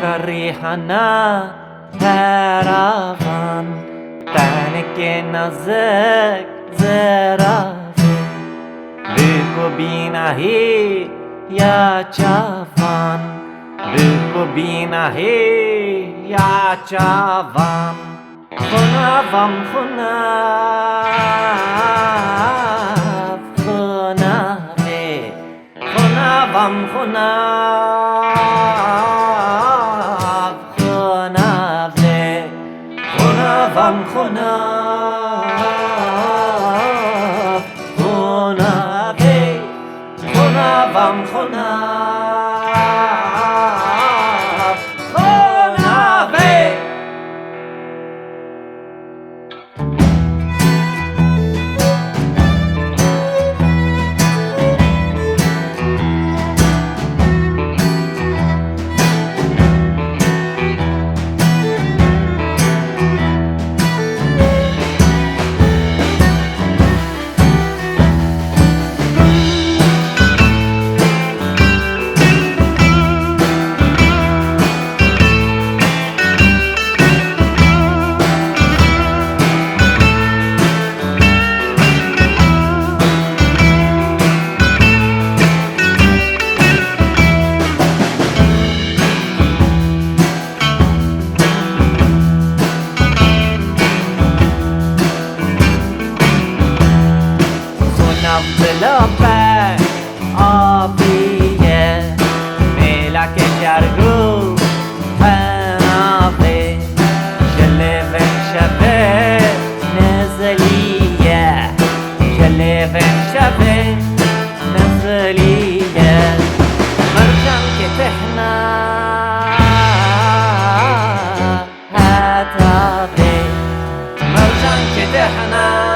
ریحانه تراوان تنک نازک زرافه بگو بینهی یا جوان بگو بینهی یا جوان خوناوم خوناو خوناوه خوناوم خوناو خوناوه خوناوم خوناو خوناوه خوناوم خوناو خوناوه بلابه آبیه ملک جرگو تنابه جلوه شبه نزلیه جلوه شبه نزلیه مرجان که تحنا هتابه مرجان که تحنا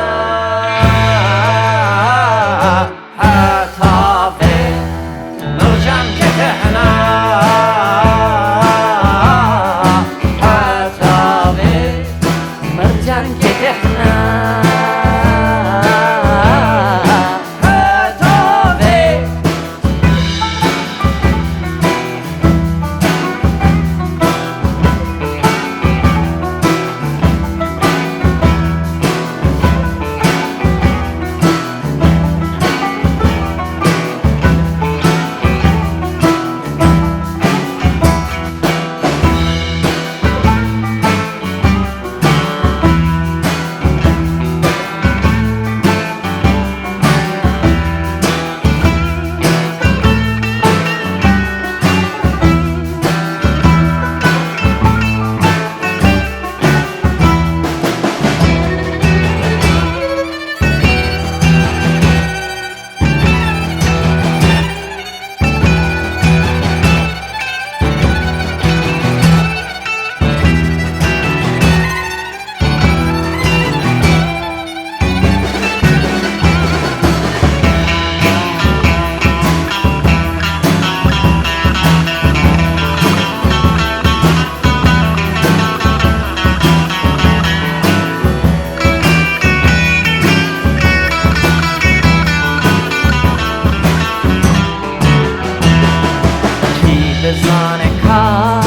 بزان کار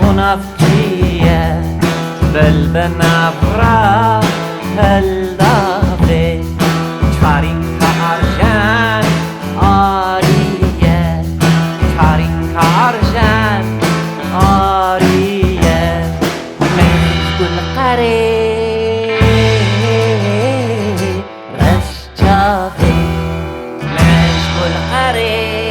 منافجیه بل به نبرا هلداوه چارین کارجن آریه چارین کارجن آریه مشگل قره رشجاوه مشگل قره